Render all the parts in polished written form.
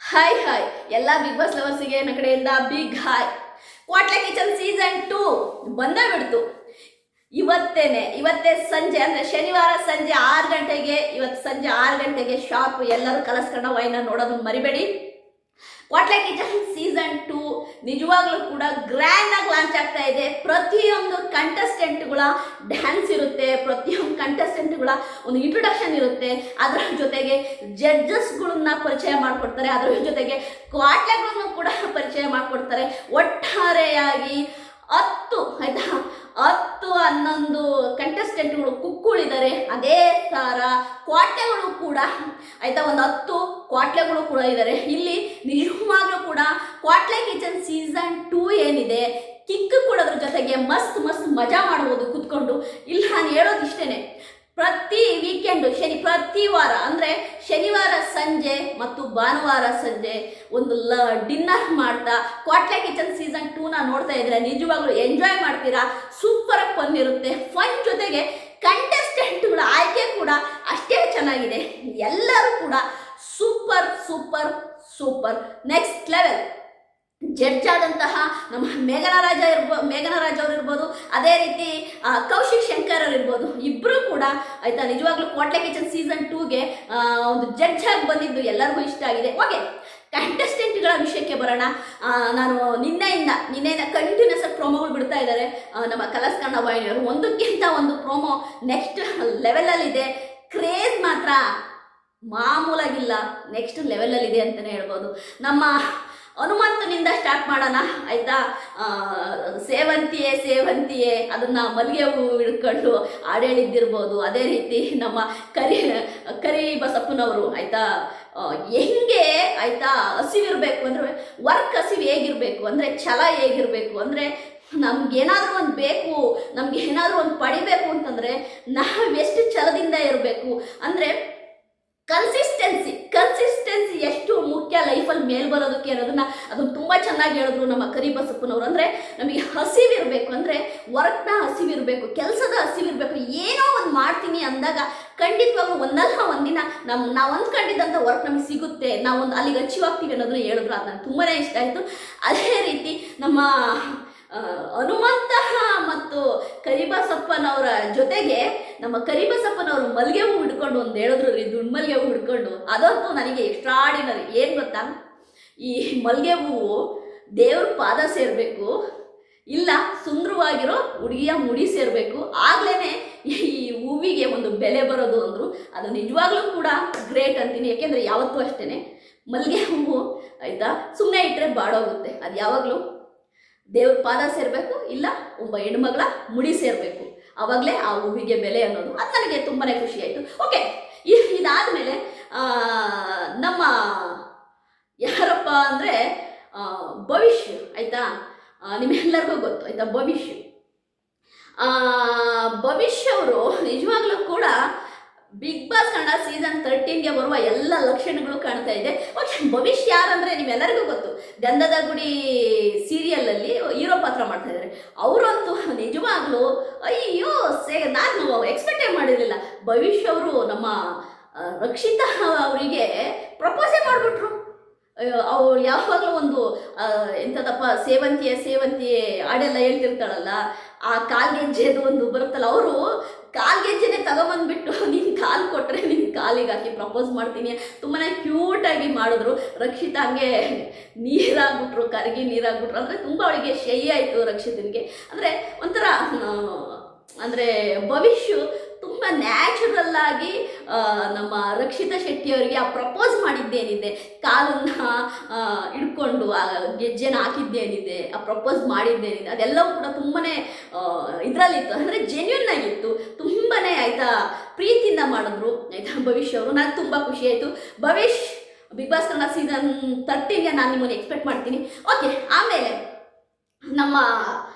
Hi hi ಎಲ್ಲ big boss ಲವರ್ಸಿಗೆ ನನ್ನ ಕಡೆಯಿಂದ ಬಿಗ್ ಹಾಯ್. ಕ್ವಾಟ್ಲೆ ಕಿಚನ್ ಸೀಸನ್ 2 ಬಂದೇ ಬಿಡ್ತು. ಇವತ್ತೇ ಸಂಜೆ ಅಂದರೆ ಶನಿವಾರ ಸಂಜೆ 6 ಗಂಟೆಗೆ, ಇವತ್ತು ಸಂಜೆ 6 ಗಂಟೆಗೆ ಶಾರ್ಪ್ ಎಲ್ಲರೂ ಕಲಸ್ಕೊಂಡ ವೈನ ನೋಡೋದನ್ನ ಮರಿಬೇಡಿ. ಕ್ವಾಟ್ಲೆ ಕಿಚನ್ ಸೀಸನ್ 2 ನಿಜವಾಗ್ಲೂ ಕೂಡ ಗ್ರ್ಯಾಂಡ್ ಆಗಿ ಲಾಂಚ್ ಆಗ್ತಾ ಇದೆ. ಪ್ರತಿಯೊಂದು ಕಂಟೆಸ್ಟೆಂಟ್ಗಳ ಡ್ಯಾನ್ಸ್ ಇರುತ್ತೆ, ಪ್ರತಿಯೊಂದು ಕಂಟೆಸ್ಟೆಂಟ್ಗಳ ಒಂದು ಇಂಟ್ರೊಡಕ್ಷನ್ ಇರುತ್ತೆ. ಅದರ ಜೊತೆಗೆ ಜಡ್ಜಸ್ಗಳನ್ನ ಪರಿಚಯ ಮಾಡಿಕೊಡ್ತಾರೆ, ಅದರ ಜೊತೆಗೆ ಕ್ವಾಟ್ಲೆಗಳನ್ನು ಕೂಡ ಪರಿಚಯ ಮಾಡಿಕೊಡ್ತಾರೆ. ಒಟ್ಟಾರೆಯಾಗಿ 10-11 ಕಂಟೆಸ್ಟೆಂಟ್ಗಳು ಕುಕ್ಕುಳಿದ್ದಾರೆ. ಅದೇ ಥರ ಕ್ವಾಟ್ಲೆಗಳು ಕೂಡ ಒಂದು 10 ಕ್ವಾಟ್ಲೆಗಳು ಕೂಡ ಇದ್ದಾರೆ. ಇಲ್ಲಿ ನಿಜವಾಗ್ಲೂ ಕೂಡ ಕ್ವಾಟ್ಲೆ ಕಿಚನ್ ಸೀಸನ್ 2 ಏನಿದೆ, ಕಿಕ್ ಕೊಡೋದ್ರ ಜೊತೆಗೆ ಮಸ್ತ್ ಮಜಾ ಮಾಡ್ಬೋದು ಕೂತ್ಕೊಂಡು. ಇಲ್ಲಿ ನಾನು ಹೇಳೋದು ಇಷ್ಟೇ, ಪ್ರತಿ ವೀಕೆಂಡು ಪ್ರತಿ ವಾರ ಅಂದರೆ ಶನಿವಾರ ಸಂಜೆ ಮತ್ತು ಭಾನುವಾರ ಸಂಜೆ ಒಂದು ಡಿನ್ನರ್ ಮಾಡ್ತಾ ಕ್ವಾಟ್ಲೆ ಕಿಚನ್ ಸೀಸನ್ 2ನ ನೋಡ್ತಾ ಇದ್ರೆ ನಿಜವಾಗ್ಲೂ ಎಂಜಾಯ್ ಮಾಡ್ತೀರಾ. ಸೂಪರಾಗಿ ಫನ್ ಇರುತ್ತೆ. ಫನ್ ಜೊತೆಗೆ ಕಂಟೆಸ್ಟೆಂಟ್ಗಳ ಆಯ್ಕೆ ಕೂಡ ಅಷ್ಟೇ ಚೆನ್ನಾಗಿದೆ. ಎಲ್ಲರೂ ಕೂಡ ಸೂಪರ್ ನೆಕ್ಸ್ಟ್ ಲೆವೆಲ್. ಜಡ್ಜ್ ಆದಂತಹ ನಮ್ಮ ಮೇಘನಾ ರಾಜ್ ಅವರು ಇರ್ಬೋದು, ಅದೇ ರೀತಿ ಕೌಶಿಕ್ ಶಂಕರ್ ಅವರು ಇರ್ಬೋದು. ಇಬ್ಬರು ಕೂಡ ನಿಜವಾಗ್ಲೂ ಕ್ವಾಟ್ಲೆ ಕಿಚನ್ ಸೀಸನ್ 2ಗೆ ಒಂದು ಜಡ್ಜ್ ಆಗಿ ಬಂದಿದ್ದು ಎಲ್ಲರಿಗೂ ಇಷ್ಟ ಆಗಿದೆ. ಓಕೆ, ಕಂಟೆಸ್ಟೆಂಟ್ಗಳ ವಿಷಯಕ್ಕೆ ಬರೋಣ. ನಾನು ನಿನ್ನೆಯಿಂದ ಕಂಟಿನ್ಯೂಸ್ ಆಗಿ ಪ್ರೋಮೋಗಳು ಬಿಡ್ತಾ ಇದ್ದಾರೆ ನಮ್ಮ ಕಲರ್ಸ್ ಕನ್ನಡ ವಾಹಿನಿಯವರು. ಒಂದಕ್ಕಿಂತ ಒಂದು ಪ್ರೋಮೋ ನೆಕ್ಸ್ಟ್ ಲೆವೆಲಲ್ಲಿದೆ. ಕ್ರೇಜ್ ಮಾತ್ರ ಮಾಮೂಲಾಗಿಲ್ಲ, ನೆಕ್ಸ್ಟ್ ಲೆವೆಲಲ್ಲಿದೆ ಅಂತಲೇ ಹೇಳ್ಬೋದು. ನಮ್ಮ ಹನುಮಂತನಿಂದ ಸ್ಟಾರ್ಟ್ ಮಾಡೋಣ ಸೇವಂತಿಯೇ ಅದನ್ನು ಮಲ್ಲಿಗೆ ಹೂವು ಹಿಡ್ಕೊಂಡು ಹಾಡೇಳಿದ್ದಿರ್ಬೋದು. ಅದೇ ರೀತಿ ನಮ್ಮ ಕರಿ ಬಸಪ್ಪನವರು ಹೆಂಗೆ ಹಸಿವಿರಬೇಕು ಅಂದರೆ ವರ್ಕ್ ಹಸಿವು ಹೇಗಿರಬೇಕು ಅಂದರೆ ಛಲ ಹೇಗಿರಬೇಕು ಅಂದರೆ ನಮ್ಗೇನಾದರೂ ಒಂದು ಬೇಕು, ನಮ್ಗೇನಾದರೂ ಒಂದು ಪಡಿಬೇಕು ಅಂತಂದರೆ ನಾವೆಷ್ಟು ಛಲದಿಂದ ಇರಬೇಕು ಅಂದರೆ ಕನ್ಸಿಸ್ಟೆನ್ಸಿ ಎಷ್ಟು ಮುಖ್ಯ ಲೈಫಲ್ಲಿ ಮೇಲ್ ಬರೋದಕ್ಕೆ ಅನ್ನೋದನ್ನ ಅದನ್ನು ತುಂಬ ಚೆನ್ನಾಗಿ ಹೇಳಿದ್ರು ನಮ್ಮ ಕರಿ ಬಸಪ್ಪನವರು. ಅಂದರೆ ನಮಗೆ ಹಸಿವಿರಬೇಕು ಅಂದರೆ ವರ್ಕ್ನ ಹಸಿವಿರಬೇಕು, ಕೆಲಸದ ಹಸಿವಿರಬೇಕು. ಏನೋ ಒಂದು ಮಾಡ್ತೀನಿ ಅಂದಾಗ ಖಂಡಿತವಾಗ್ಲೂ ಒಂದಲ್ಲ ಒಂದಿನ ನಾವು ಅಂದ್ಕೊಂಡಿದ್ದಂಥ ವರ್ಕ್ ನಮಗೆ ಸಿಗುತ್ತೆ, ನಾವೊಂದು ಅಲ್ಲಿಗೆ ಅಚೀವ್ ಆಗ್ತೀವಿ ಅನ್ನೋದನ್ನ ಹೇಳಿದ್ರು. ಅದು ನನಗೆ ತುಂಬಾ ಇಷ್ಟ ಆಯಿತು. ಅದೇ ರೀತಿ ನಮ್ಮ ಹನುಮಂತ ಮತ್ತು ಕರಿಬಸಪ್ಪನವರ ಜೊತೆಗೆ ನಮ್ಮ ಕರಿಬಸಪ್ಪನವರು ಮಲ್ಲಿಗೆ ಹೂ ಹಿಡ್ಕೊಂಡು ಒಂದು ಹೇಳಿದ್ರು ರೀ, ದುಡ್ಡು ಮಲ್ಲಿಗೆ ಹೂ ಹಿಡ್ಕೊಂಡು. ಅದಂತೂ ನನಗೆ ಎಕ್ಸ್ಟ್ರಾಡಿನರಿ. ಏನು ಗೊತ್ತಾ, ಈ ಮಲ್ಲಿಗೆ ಹೂವು ದೇವ್ರ ಪಾದ ಸೇರಬೇಕು, ಇಲ್ಲ ಸುಂದರವಾಗಿರೋ ಹುಡುಗಿಯ ಮುಡಿ ಸೇರಬೇಕು, ಆಗ್ಲೇ ಈ ಹೂವಿಗೆ ಒಂದು ಬೆಲೆ ಬರೋದು ಅಂದರು. ಅದು ನಿಜವಾಗ್ಲೂ ಕೂಡ ಗ್ರೇಟ್ ಅಂತೀನಿ. ಯಾಕೆಂದರೆ ಯಾವತ್ತೂ ಅಷ್ಟೇ ಮಲ್ಲಿಗೆ ಹೂವು ಸುಮ್ಮನೆ ಇಟ್ಟರೆ ಬಾಡೋಗುತ್ತೆ. ಅದು ಯಾವಾಗಲೂ ದೇವ್ರ ಪಾದ ಸೇರಬೇಕು, ಇಲ್ಲ ಒಬ್ಬ ಹೆಣ್ಮಗಳ ಮುಡಿ ಸೇರಬೇಕು, ಆವಾಗಲೇ ಆ ಹೂವಿಗೆ ಬೆಲೆ ಅನ್ನೋದು. ಅದು ನನಗೆ ತುಂಬಾ ಖುಷಿ ಆಯಿತು. ಓಕೆ, ಇದಾದಮೇಲೆ ನಮ್ಮ ಯಾರಪ್ಪ ಅಂದರೆ ಭವಿಷ್ಯ ನಿಮ್ಮೆಲ್ಲರಿಗೂ ಗೊತ್ತು ಭವಿಷ್ಯ ಅವರು ನಿಜವಾಗ್ಲೂ ಕೂಡ ಬಿಗ್ ಬಾಸ್ ಕನ್ನಡ ಸೀಸನ್ 13ಗೆ ಬರುವ ಎಲ್ಲ ಲಕ್ಷಣಗಳು ಕಾಣ್ತಾ ಇದೆ. ಓಕೆ, ಭವಿಷ್ಯ ಯಾರಂದರೆ ನಿಮ್ಮೆಲ್ಲರಿಗೂ ಗೊತ್ತು, ಗಂಧದ ಗುಡಿ ಸೀರಿಯಲಲ್ಲಿ ಹೀರೋ ಪಾತ್ರ ಮಾಡ್ತಾ ಇದ್ದಾರೆ. ಅವರಂತೂ ನಿಜವಾಗ್ಲೂ ನಾನು ಎಕ್ಸ್ಪೆಕ್ಟೇ ಮಾಡಿರಲಿಲ್ಲ. ಭವಿಷ್ಯ ಅವರು ನಮ್ಮ ರಕ್ಷಿತಾ ಅವರಿಗೆ ಪ್ರಪೋಸೇ ಮಾಡಿಬಿಟ್ರು. ಅವಳು ಯಾವಾಗಲೂ ಒಂದು ಎಂಥದಪ್ಪ ಸೇವಂತಿಯೇ ಹಾಡೆಲ್ಲ ಹೇಳ್ತಿರ್ತಾಳಲ್ಲ, ಆ ಕಾಲ್ಗೆಜ್ಜೆದು ಒಂದು ಬರುತ್ತಲ್ಲ, ಅವರು ಕಾಲ್ಗೆಜ್ಜೆನೇ ತಗೊಂಬಂದ್ಬಿಟ್ಟು ನೀನು ಕಾಲು ಕೊಟ್ಟರೆ ನಿನ್ನ ಕಾಲಿಗೆ ಹಾಕಿ ಪ್ರಪೋಸ್ ಮಾಡ್ತೀನಿ ತುಂಬಾ ಕ್ಯೂಟಾಗಿ ಮಾಡಿದ್ರು. ರಕ್ಷಿತಾ ಹಂಗೆ ಕರಗಿ ನೀರಾಗ್ಬಿಟ್ರು. ಅಂದರೆ ತುಂಬ ಅವಳಿಗೆ ಶೈ ಆಯಿತು ರಕ್ಷಿತನಿಗೆ. ಅಂದರೆ ಒಂಥರ ಅಂದರೆ ಭವಿಷ್ಯ ತುಂಬ ನ್ಯಾಚುರಲ್ ಆಗಿ ನಮ್ಮ ರಕ್ಷಿತಾ ಶೆಟ್ಟಿಯವರಿಗೆ ಆ ಪ್ರಪೋಸ್ ಮಾಡಿದ್ದೇನಿದೆ, ಕಾಲನ್ನು ಹಿಡ್ಕೊಂಡು ಆ ಗೆಜ್ಜೆನ ಹಾಕಿದ್ದೇನಿದೆ, ಆ ಪ್ರಪೋಸ್ ಮಾಡಿದ್ದೇನಿದೆ, ಅದೆಲ್ಲವೂ ಕೂಡ ತುಂಬಾ ಇದರಲ್ಲಿತ್ತು. ಅಂದರೆ ಜೆನ್ಯೂನ್ ಆಗಿತ್ತು. ತುಂಬಾ ಪ್ರೀತಿಯಿಂದ ಮಾಡಿದ್ರು ಭವಿಷ್ಯ ಅವರು. ನನಗೆ ತುಂಬ ಖುಷಿ ಆಯಿತು. ಬಿಗ್ ಬಾಸ್ ಕನ್ನಡ ಸೀಸನ್ 13ಗೆ ನಾನು ನಿಮ್ಮನ್ನು ಎಕ್ಸ್ಪೆಕ್ಟ್ ಮಾಡ್ತೀನಿ. ಓಕೆ, ಆಮೇಲೆ ನಮ್ಮ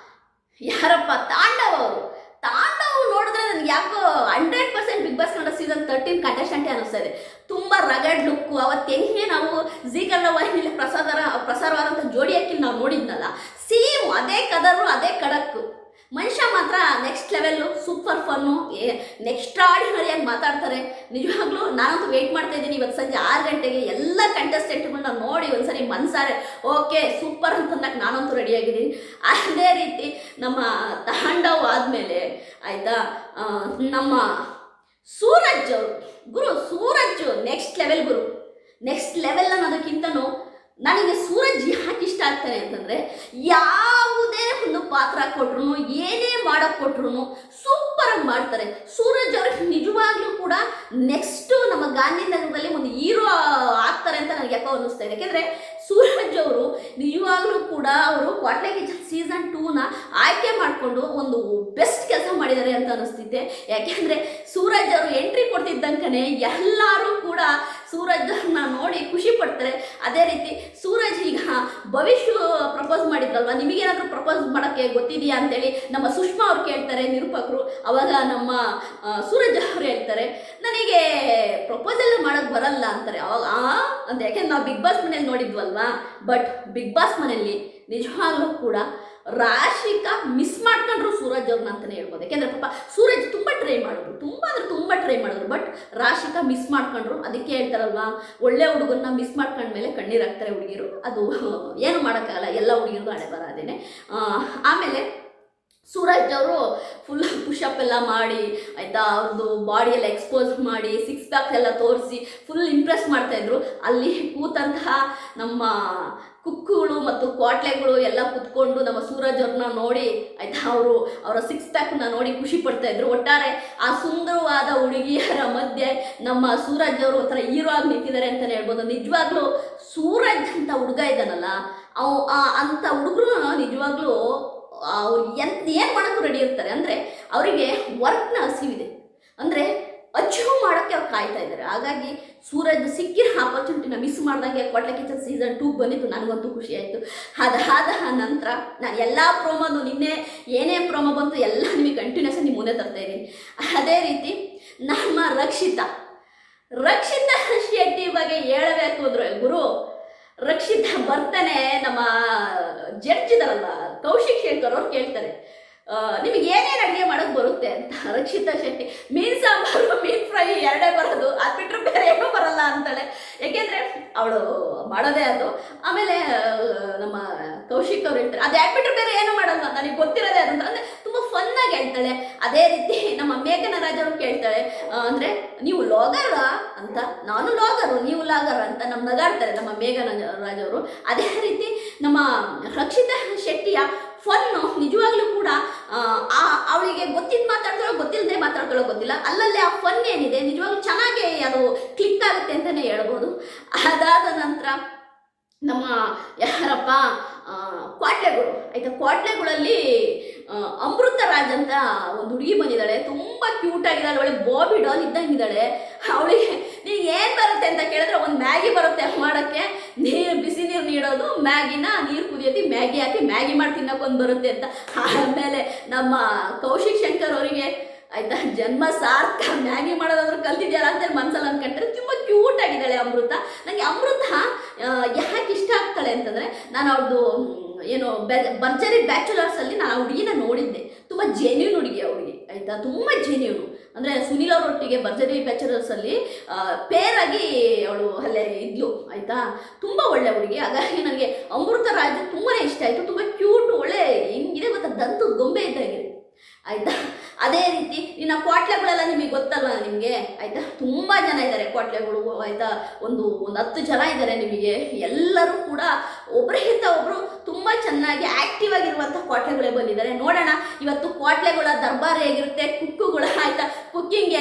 ಯಾರಪ್ಪ ತಾಂಡವ್ ನೋಡಿದ್ರೆ ನನಗೆ ಯಾಕೋ 100% ಬಿಗ್ ಬಾಸ್ ಕನ್ನಡ ಸೀಸನ್ 13 ಕಂಟೆಸ್ಟೆಂಟೇ ಅನ್ನಿಸ್ತಾ ಇದೆ. ತುಂಬ ರಗಡ್ ಲುಕ್ಕು. ಅವತ್ತು ಹೆಂಗೆ ನಾವು ಜೀ ಕನ್ನಡ ವಾಹಿನಿಯಲ್ಲಿ ಪ್ರಸಾರವಾದಂಥ ಜೋಡಿ ಅಕ್ಕಿ ನಾವು ನೋಡಿದ್ನಲ್ಲ, ಸೇಮ್ ಅದೇ ಕದರು, ಅದೇ ಕಡಕ್ಕು. ಮನುಷ್ಯ ಮಾತ್ರ next level, super fun, next ಆರ್ಡಿನರಿಯಾಗಿ ಮಾತಾಡ್ತಾರೆ. ನಿಜವಾಗ್ಲೂ ನಾನಂತೂ ವೆಯ್ಟ್ ಮಾಡ್ತಾ ಇದ್ದೀನಿ ಇವತ್ತು ಸಂಜೆ 6 ಗಂಟೆಗೆ ಎಲ್ಲ ಕಂಟೆಸ್ಟೆಂಟ್ಗಳನ್ನ ನೋಡಿ ಒಂದ್ಸರಿ ಮನ್ಸಾರೆ ಓಕೆ ಸೂಪರ್ ಅಂತಂದಾಗ ನಾನಂತೂ ರೆಡಿಯಾಗಿದ್ದೀನಿ. ಅದೇ ರೀತಿ ನಮ್ಮ ತಾಂಡವ್ ಆದಮೇಲೆ ಆಯಿತಾ, ನಮ್ಮ ಸೂರಜ್ ಅವರು, ಗುರು ಸೂರಜ್ ನೆಕ್ಸ್ಟ್ ಲೆವೆಲ್ ಗುರು, ನೆಕ್ಸ್ಟ್ ಲೆವೆಲ್ ಅನ್ನೋದಕ್ಕಿಂತನೂ ನನಗೆ ಸೂರಜ್ ಯಾಕೆ ಇಷ್ಟ ಆಗ್ತಾನೆ ಅಂತಂದರೆ, ಯಾವುದೇ ಒಂದು ಪಾತ್ರ ಕೊಟ್ರು, ಏನೇ ಮಾಡೋಕ್ಕೆ ಕೊಟ್ರು ಸೂಪರಾಗಿ ಮಾಡ್ತಾರೆ. ಸೂರಜ್ ಅವ್ರಿಗೆ ನಿಜವಾಗ್ಲೂ ಕೂಡ ನೆಕ್ಸ್ಟು ನಮ್ಮ ಗಾಂಧಿನಗರದಲ್ಲಿ ಒಂದು ಹೀರೋ ಆಗ್ತಾರೆ ಅಂತ ನನಗೆ ಯಾಕೋ ಅನ್ನಿಸ್ತಾ ಇದೆ. ಯಾಕೆಂದರೆ ಸೂರಜ್ ಅವರು ನಿಜವಾಗ್ಲೂ ಕೂಡ ಅವರು ಕ್ವಾಟ್ಲೆ ಕಿಚನ್ ಸೀಸನ್ 2ನ ಆಯ್ಕೆ ಮಾಡಿಕೊಂಡು ಒಂದು ಬೆಸ್ಟ್ ಕೆಲಸ ಮಾಡಿದ್ದಾರೆ ಅಂತ ಅನಿಸ್ತಿದ್ದೆ. ಯಾಕೆಂದರೆ ಸೂರಜ್ ಅವರು ಎಂಟ್ರಿ ಕೊಡ್ತಿದ್ದಂಕನೇ ಎಲ್ಲರೂ ಕೂಡ ಸೂರಜ್ ಅವ್ರನ್ನ ನೋಡಿ ಖುಷಿ ಪಡ್ತಾರೆ. ಅದೇ ರೀತಿ ಸೂರಜ್ ಈಗ ಭವಿಷ್ಯ ಪ್ರಪೋಸ್ ಮಾಡಿದ್ರಲ್ವ, ನಿಮಗೇನಾದರೂ ಪ್ರಪೋಸ್ ಮಾಡೋಕ್ಕೆ ಗೊತ್ತಿದೆಯಾ ಅಂತೇಳಿ ನಮ್ಮ ಸುಷ್ಮಾ ಅವ್ರು ಕೇಳ್ತಾರೆ ನಿರೂಪಕರು. ಅವಾಗ ನಮ್ಮ ಸೂರಜ್ ಅವರು ಹೇಳ್ತಾರೆ ನನಗೆ ಪ್ರಪೋಸಲ್ ಮಾಡೋಕ್ಕೆ ಬರಲ್ಲ ಅಂತಾರೆ. ಅವಾಗ ಅಂತ, ಯಾಕೆಂದ್ರೆ ನಾವು ಬಿಗ್ ಬಾಸ್ ಮನೇಲಿ ನೋಡಿದ್ವಲ್ವಾ. ಬಟ್ ಬಿಗ್ ಬಾಸ್ ಮನೆಯಲ್ಲಿ ನಿಜವಾಗ್ಲೂ ಕೂಡ ರಾಶಿಕಾ ಮಿಸ್ ಮಾಡ್ಕೊಂಡ್ರು ಸೂರಜ್ ಅವ್ರನ್ನ ಅಂತಲೇ ಹೇಳ್ಬೋದು. ಯಾಕೆಂದರೆ ಪಾಪ ಸೂರಜ್ ತುಂಬ ಟ್ರೈ ಮಾಡಿದ್ರು, ತುಂಬ ಟ್ರೈ ಮಾಡಿದ್ರು. ಬಟ್ ರಾಶಿಕಾ ಮಿಸ್ ಮಾಡ್ಕೊಂಡ್ರು. ಅದಕ್ಕೆ ಹೇಳ್ತಾರಲ್ವಾ, ಒಳ್ಳೆ ಹುಡುಗನ್ನ ಮಿಸ್ ಮಾಡ್ಕೊಂಡ್ಮೇಲೆ ಕಣ್ಣೀರು ಹಾಕ್ತಾರೆ ಹುಡುಗಿರು. ಅದು ಏನು ಮಾಡೋಕ್ಕಾಗಲ್ಲ, ಎಲ್ಲ ಹುಡುಗಿರಿಗೂ ಹಣೆ ಬರ ಅದೇನೆ. ಆಮೇಲೆ ಸೂರಜ್ ಅವರು ಫುಲ್ ಪುಷಪ್ ಎಲ್ಲ ಮಾಡಿ ಆಯಿತಾ, ಅವ್ರದ್ದು ಬಾಡಿಯೆಲ್ಲ ಎಕ್ಸ್ಪೋಸ್ ಮಾಡಿ 6 ಪ್ಯಾಕ್ ಎಲ್ಲ ತೋರಿಸಿ ಫುಲ್ ಇಂಪ್ರೆಸ್ ಮಾಡ್ತಾಯಿದ್ರು. ಅಲ್ಲಿ ಕೂತಂತಹ ನಮ್ಮ ಕುಕ್ಕುಗಳು ಮತ್ತು ಕ್ವಾಟ್ಲೆಗಳು ಎಲ್ಲ ಕುತ್ಕೊಂಡು ನಮ್ಮ ಸೂರಜ್ ಅವ್ರನ್ನ ನೋಡಿ ಆಯಿತಾ, ಅವರ 6 ಪ್ಯಾಕ್ನ ನೋಡಿ ಖುಷಿ ಪಡ್ತಾಯಿದ್ರು. ಒಟ್ಟಾರೆ ಆ ಸುಂದರವಾದ ಹುಡುಗಿಯರ ಮಧ್ಯೆ ನಮ್ಮ ಸೂರಜ್ ಅವರು ಒಂಥರ ಹೀರೋ ಆಗಿ ನಿಂತಿದ್ದಾರೆ ಅಂತಲೇ ಹೇಳ್ಬೋದು. ನಿಜವಾಗ್ಲೂ ಸೂರಜ್ ಅಂತ ಹುಡುಗ ಇದ್ದಾನಲ್ಲ, ಅಂಥ ಹುಡುಗರು ನಿಜವಾಗ್ಲೂ ಅವ್ರು ಏನು ಮಾಡೋಕ್ಕೂ ರೆಡಿ ಇರ್ತಾರೆ. ಅಂದರೆ ಅವರಿಗೆ ವರ್ಕ್ನ ಹಸಿವಿದೆ, ಅಂದರೆ ಅಚೀವ್ ಮಾಡೋಕ್ಕೆ ಅವ್ರು ಕಾಯ್ತಾ ಇದ್ದಾರೆ. ಹಾಗಾಗಿ ಸೂರಜ್ ಸಿಕ್ಕಿರೋ ಆಪರ್ಚುನಿಟಿನ ಮಿಸ್ ಮಾಡ್ದಂಗೆ ಕ್ವಾಟ್ಲೆ ಕಿಚನ್ ಸೀಸನ್ 2 ಬಂದಿತ್ತು. ನನಗಂತೂ ಖುಷಿ ಆಯಿತು. ಅದಾದ ನಂತರ ನಾನು ಎಲ್ಲ ಪ್ರೋಮೋದು ನಿನ್ನೆ ಏನೇ ಪ್ರೋಮೋ ಬಂತು ಎಲ್ಲ ನಿಮಗೆ ಕಂಟಿನ್ಯೂಸ್ ನಿಮ್ಮ ಮುಂದೆ ತರ್ತಾ ಇದ್ದೀನಿ. ಅದೇ ರೀತಿ ನಮ್ಮ ರಕ್ಷಿತಾ ಶೆಟ್ಟಿ ಬಗ್ಗೆ ಹೇಳಬೇಕು ಅಂದರೆ ಗುರು, ರಕ್ಷಿತಾ ಬರ್ತಾನೆ ನಮ್ಮ ಜಡ್ಜ್ ಇದಾರಲ್ಲ ಕೌಶಿಕ್ ಶಂಕರ್ ಅವ್ರು ಕೇಳ್ತಾರೆ ನಿಮಗೆ ಏನೇನು ಅಡುಗೆ ಮಾಡೋಕ್ಕೆ ಬರುತ್ತೆ ಅಂತ. ರಕ್ಷಿತಾ ಶೆಟ್ಟಿ ಮೀನು ಸಾಂಬಾರು, ಮೀನು ಫ್ರೈ ಎರಡೇ ಬರೋದು, ಅದು ಬಿಟ್ಟರೆ ಬೇರೆ ಏನೂ ಬರಲ್ಲ ಅಂತಾಳೆ. ಏಕೆಂದರೆ ಅವಳು ಮಾಡೋದೇ ಅದು. ಆಮೇಲೆ ನಮ್ಮ ಕೌಶಿಕ್ ಅವ್ರು ಹೇಳ್ತಾರೆ ಅದು ಯಾಕೆ ಬಿಟ್ಟರೆ ಬೇರೆ ಏನೂ ಮಾಡಲ್ಲ, ನನಗೆ ಗೊತ್ತಿರೋದೇ ಅದು ಅಂತ. ಅಂದರೆ ತುಂಬ ಫನ್ನಾಗಿ ಹೇಳ್ತಾಳೆ. ಅದೇ ರೀತಿ ನಮ್ಮ ಮೇಘನ ರಾಜ್ ಅವರು ಕೇಳ್ತಾಳೆ, ಅಂದರೆ ನೀವು ಲಾಗರ ಅಂತ, ನಾನು ಲಾಗರು ನೀವು ಲಾಗರ್ ಅಂತ ನಮ್ಮ ನಗಾಡ್ತಾರೆ ನಮ್ಮ ಮೇಘನ ರಾಜ್ ಅವರು. ಅದೇ ರೀತಿ ನಮ್ಮ ರಕ್ಷಿತಾ ಶೆಟ್ಟಿಯ ಫನ್ನು ನಿಜವಾಗ್ಲೂ ಕೂಡ ಅವಳಿಗೆ ಗೊತ್ತಿದ್ದು ಮಾತಾಡ್ತಾಳೋ ಗೊತ್ತಿಲ್ಲದೆ ಮಾತಾಡ್ತಾಳೋ ಗೊತ್ತಿಲ್ಲ, ಅಲ್ಲಲ್ಲೇ ಆ ಫನ್ ಏನಿದೆ ನಿಜವಾಗ್ಲೂ ಚೆನ್ನಾಗಿ ಅದು ಕ್ಲಿಕ್ ಆಗುತ್ತೆ ಅಂತಲೇ ಹೇಳ್ಬೋದು. ಅದಾದ ನಂತರ ನಮ್ಮ ಯಾರಪ್ಪ ಕ್ವಾಟ್ಲೆಗಳು ಆಯಿತಾ, ಕ್ವಾಟ್ಲೆಗಳಲ್ಲಿ ಅಮೃತ ರಾಜ್ ಅಂತ ಒಂದು ಹುಡುಗಿ ಬಂದಿದ್ದಾಳೆ, ತುಂಬ ಕ್ಯೂಟ್ ಆಗಿದ್ದಾಳೆ, ಒಳ್ಳೆ ಬಾಬಿ ಡಾಲ್ ಇದ್ದಂಗಿದ್ದಾಳೆ. ಅವಳಿಗೆ ನೀನು ಏನು ಬರುತ್ತೆ ಅಂತ ಕೇಳಿದ್ರೆ ಒಂದು ಮ್ಯಾಗಿ ಬರುತ್ತೆ ಮಾಡೋಕ್ಕೆ, ಬಿಸಿ ನೀರು ನೀಡೋದು, ಮ್ಯಾಗಿನ ನೀರು ಕುದಿಯೋದು, ಮ್ಯಾಗಿ ಹಾಕಿ ಮ್ಯಾಗಿ ಮಾಡಿ ತಿನ್ನೋಕ್ಕೊಂದು ಬರುತ್ತೆ ಅಂತ. ಆಮೇಲೆ ನಮ್ಮ ಕೌಶಿಕ್ ಶಂಕರ್ ಅವರಿಗೆ ಆಯಿತಾ ಜನ್ಮ ಸಾರ್ಥಕ, ಮ್ಯಾಗಿ ಮಾಡೋದಾದ್ರೂ ಕಲ್ತಿದ್ಯಾರ ಅಂತೇಳಿ ಮನಸ್ಸಲ್ಲಿ ಅಂದ್ಕೊಂಡ್ರೆ ತುಂಬ ಕ್ಯೂಟ್ ಆಗಿದ್ದಾಳೆ ಅಮೃತ. ನನಗೆ ಅಮೃತ ಯಾಕೆ ಇಷ್ಟ ಆಗ್ತಾಳೆ ಅಂತಂದರೆ, ನಾನು ಅವ್ರದ್ದು ಏನು ಭರ್ಜರಿ ಬ್ಯಾಚುಲರ್ಸಲ್ಲಿ ನಾನು ಆ ಹುಡುಗಿನ ನೋಡಿದ್ದೆ. ತುಂಬ ಜೆನ್ಯೂನ್ ಹುಡುಗಿ ಆ ಹುಡುಗಿ ಆಯಿತಾ, ತುಂಬ ಜೆನ್ಯೂನು. ಅಂದರೆ ಸುನೀಲ್ ಅವರೊಟ್ಟಿಗೆ ಭರ್ಜರಿ ಬ್ಯಾಚುಲರ್ಸಲ್ಲಿ ಪೇರಾಗಿ ಅವಳು ಅಲ್ಲೇ ಇದ್ಲು ಆಯಿತಾ, ತುಂಬ ಒಳ್ಳೆ ಹುಡುಗಿ. ಹಾಗಾಗಿ ನನಗೆ ಅಮೃತ ರಾಜ್ ತುಂಬಾ ಇಷ್ಟ ಆಯಿತು. ತುಂಬ ಕ್ಯೂಟ್, ಒಳ್ಳೆ ಹೆಂಗಿದೆ ಗೊತ್ತಾ, ದಂತದ ಗೊಂಬೆ ಇದ್ದಾಗಿದೆ ಆಯಿತಾ. ಅದೇ ರೀತಿ ಇನ್ನು ಕ್ವಾಟ್ಲೆಗಳೆಲ್ಲ ನಿಮಗೆ ಗೊತ್ತಲ್ವ ನಿಮಗೆ ಆಯಿತಾ, ತುಂಬ ಜನ ಇದ್ದಾರೆ ಕ್ವಾಟ್ಲೆಗಳು ಆಯಿತಾ, ಒಂದು 10 ಜನ ಇದ್ದಾರೆ ನಿಮಗೆ. ಎಲ್ಲರೂ ಕೂಡ ಒಬ್ಬರಿಗಿಂತ ಒಬ್ಬರು ತುಂಬ ಚೆನ್ನಾಗಿ ಆ್ಯಕ್ಟಿವ್ ಆಗಿರುವಂಥ ಕ್ವಾಟ್ಲೆಗಳೇ ಬಂದಿದ್ದಾರೆ. ನೋಡೋಣ ಇವತ್ತು ಕ್ವಾಟ್ಲೆಗಳ ದರ್ಬಾರ್ ಹೇಗಿರುತ್ತೆ, ಕುಕ್ಕುಗಳ ಆಯಿತಾ ಕುಕ್ಕಿಂಗ್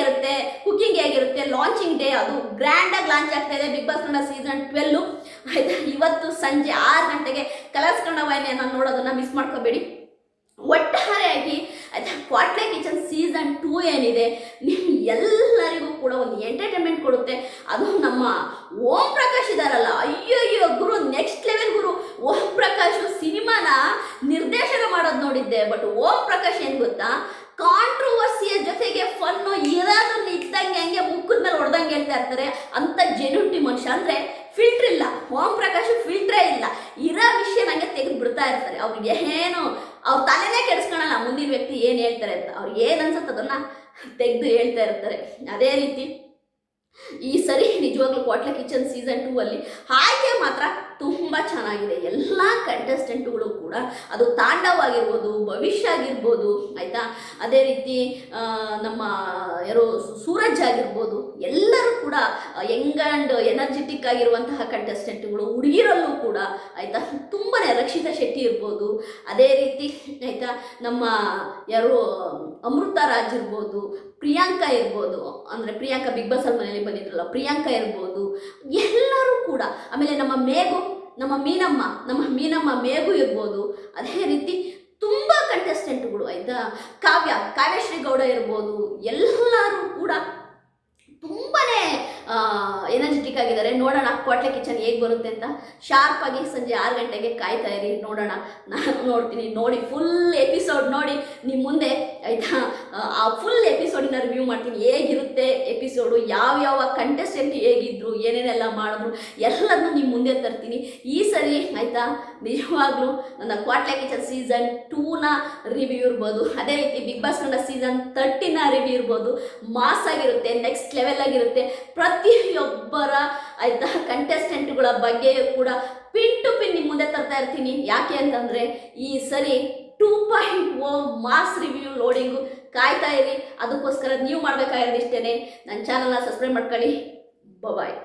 ಹೇಗಿರುತ್ತೆ, ಲಾಂಚಿಂಗ್ ಡೇ ಅದು ಗ್ರ್ಯಾಂಡಾಗಿ ಲಾಂಚ್ ಆಗ್ತಾ ಇದೆ ಬಿಗ್ ಬಾಸ್ ಕನ್ನಡ ಸೀಸನ್ 12 ಆಯಿತಾ. ಇವತ್ತು ಸಂಜೆ 6 ಗಂಟೆಗೆ ಕಲರ್ಸ್ ಕನ್ನಡ ವಾಹಿನಿಯನ್ನು ನೋಡೋದನ್ನು ಮಿಸ್ ಮಾಡ್ಕೋಬೇಡಿ. ಒಟ್ಟಾರೆಯಾಗಿ ಕ್ವಾಟ್ಲೆ ಕಿಚನ್ ಸೀಸನ್ 2 ಏನಿದೆ ನಿಮ್ಮ ಎಲ್ಲರಿಗೂ ಕೂಡ ಒಂದು ಎಂಟರ್ಟೈನ್ಮೆಂಟ್ ಕೊಡುತ್ತೆ. ಅದು ನಮ್ಮ ಓಂ ಪ್ರಕಾಶ್ ಇದಾರಲ್ಲ, ಅಯ್ಯೋ ಗುರು ನೆಕ್ಸ್ಟ್ ಲೆವೆಲ್ ಗುರು. ಓಂ ಪ್ರಕಾಶ್ ಸಿನಿಮಾನ ನಿರ್ದೇಶನ ಮಾಡೋದು ನೋಡಿದ್ದೆ, ಬಟ್ ಓಂ ಪ್ರಕಾಶ್ ಏನು ಗೊತ್ತಾ, ಕಾಂಟ್ರವರ್ಸಿಯ ಜೊತೆಗೆ ಫನ್ನು ಇರೋದನ್ನ ಇದ್ದಂಗೆ ಹಂಗೆ ಮುಖದ ಮೇಲೆ ಹೊಡೆದಂಗೆ ಹೇಳ್ತಾ ಇರ್ತಾರೆ. ಅಂಥ ಜೆನ್ಯೂಟಿ ಮನುಷ್ಯ, ಅಂದರೆ ಫಿಲ್ಟ್ರ್ ಇಲ್ಲ. ಓಂ ಪ್ರಕಾಶ್ ಫಿಲ್ಟ್ರೇ ಇಲ್ಲ, ಇರೋ ವಿಷಯ ನನಗೆ ತೆಗೆದು ಬಿಡ್ತಾ ಇರ್ತಾರೆ. ಅವ್ರಿಗೆ ಏನು ಅವ್ರ ತಲೆನೇ ಕೆಡಿಸ್ಕೊಳಲ್ಲ ಮುಂದಿನ ವ್ಯಕ್ತಿ ಏನು ಹೇಳ್ತಾರೆ ಅಂತ. ಅವ್ರು ಏನು ಅನ್ಸುತ್ತೆ ಅದನ್ನು ತೆಗೆದು ಹೇಳ್ತಾ ಇರ್ತಾರೆ. ಅದೇ ರೀತಿ ಈ ಸರಿ ನಿಜವಾಗ್ಲೂ ಕ್ವಾಟ್ಲೆ ಕಿಚನ್ ಸೀಸನ್ 2 ಅಲ್ಲಿ ಆಯ್ಕೆ ಮಾತ್ರ ತುಂಬ ಚೆನ್ನಾಗಿದೆ. ಎಲ್ಲ ಕಂಟೆಸ್ಟೆಂಟ್ಗಳು ಕೂಡ, ಅದು ತಾಂಡವ್ ಆಗಿರ್ಬೋದು, ಭವಿಷ್ಯ ಆಗಿರ್ಬೋದು, ಆಯಿತಾ, ಅದೇ ರೀತಿ ನಮ್ಮ ಯಾರೋ ಸೂರಜ್ ಆಗಿರ್ಬೋದು, ಎಲ್ಲರೂ ಕೂಡ ಯಂಗ್ ಆ್ಯಂಡ್ ಎನರ್ಜೆಟಿಕ್ ಆಗಿರುವಂತಹ ಕಂಟೆಸ್ಟೆಂಟ್ಗಳು. ಹುಡುಗಿರಲ್ಲೂ ಕೂಡ ಆಯಿತಾ ತುಂಬಾ, ರಕ್ಷಿತಾ ಶೆಟ್ಟಿ ಇರ್ಬೋದು, ಅದೇ ರೀತಿ ಆಯಿತಾ ನಮ್ಮ ಯಾರೋ ಅಮೃತ ರಾಜ್ ಇರ್ಬೋದು, ಪ್ರಿಯಾಂಕಾ ಇರ್ಬೋದು, ಅಂದರೆ ಪ್ರಿಯಾಂಕಾ ಬಿಗ್ ಬಾಸ್ ಅಲ್ಲಿ ಮನೇಲಿ ಬಂದಿದ್ರಲ್ಲ, ಪ್ರಿಯಾಂಕಾ ಇರ್ಬೋದು, ಎಲ್ಲರೂ ಕೂಡ. ಆಮೇಲೆ ನಮ್ಮ ಮೀನಮ್ಮ ಮೇಘು ಇರ್ಬೋದು, ಅದೇ ರೀತಿ ತುಂಬ ಕಂಟೆಸ್ಟೆಂಟ್ಗಳು ಆಯಿತಾ, ಕಾವ್ಯಶ್ರೀ ಗೌಡ ಇರ್ಬೋದು, ಎಲ್ಲರೂ ಕೂಡ ತುಂಬಾ ಎನರ್ಜೆಟಿಕ್ ಆಗಿದ್ದಾರೆ. ನೋಡೋಣ ಕ್ವಾಟ್ಲೆ ಕಿಚನ್ ಹೇಗೆ ಬರುತ್ತೆ ಅಂತ. ಶಾರ್ಪಾಗಿ ಸಂಜೆ 6 ಗಂಟೆಗೆ ಕಾಯ್ತಾ ಇರಿ, ನೋಡೋಣ. ನಾನು ನೋಡ್ತೀನಿ, ನೋಡಿ ಫುಲ್ ಎಪಿಸೋಡ್ ನೋಡಿ ನಿಮ್ಮ ಮುಂದೆ ಆಯಿತಾ, ಆ ಫುಲ್ ಎಪಿಸೋಡಿನ ರಿವ್ಯೂ ಮಾಡ್ತೀನಿ. ಹೇಗಿರುತ್ತೆ ಎಪಿಸೋಡು, ಯಾವ್ಯಾವ ಕಂಟೆಸ್ಟೆಂಟ್ ಹೇಗಿದ್ರು, ಏನೇನೆಲ್ಲ ಮಾಡಿದ್ರು, ಎಲ್ಲದನ್ನೂ ನಿಮ್ಮ ಮುಂದೆ ತರ್ತೀನಿ ಈ ಸರಿ ಆಯಿತಾ. ನಿಜವಾಗ್ಲೂ ನನ್ನ ಕ್ವಾಟ್ಲೆ ಕಿಚನ್ ಸೀಸನ್ 2ನ ರಿವ್ಯೂ ಇರ್ಬೋದು, ಅದೇ ರೀತಿ ಬಿಗ್ ಬಾಸ್ ಕನ್ನಡ ಸೀಸನ್ 30ನ ರಿವ್ಯೂ ಇರ್ಬೋದು, ಮಾಸ್ ಆಗಿರುತ್ತೆ, ನೆಕ್ಸ್ಟ್ ಲೆವೆಲ್ ಆಗಿರುತ್ತೆ. ಪ್ರತಿಯೊಬ್ಬರ ಆಯಿತಾ ಕಂಟೆಸ್ಟೆಂಟ್ಗಳ ಬಗ್ಗೆಯೂ ಕೂಡ ಪಿನ್ ಟು ಪಿನ್ ನಿಮ್ಮ ಮುಂದೆ ತರ್ತಾ ಇರ್ತೀನಿ. ಯಾಕೆ ಅಂತಂದರೆ ಈ ಸರಿ 2.0 ಮಾಸ್ ರಿವ್ಯೂ ಲೋಡಿಂಗು ಕಾಯ್ತಾ ಇರಿ. ಅದಕ್ಕೋಸ್ಕರ ನೀವು ಮಾಡಬೇಕಾಗಿರೋದು ಇಷ್ಟೇ, ನನ್ನ ಚಾನಲ್ನ ಸಬ್ಸ್ಕ್ರೈಬ್ ಮಾಡ್ಕೊಳ್ಳಿ. ಬಾಯ್.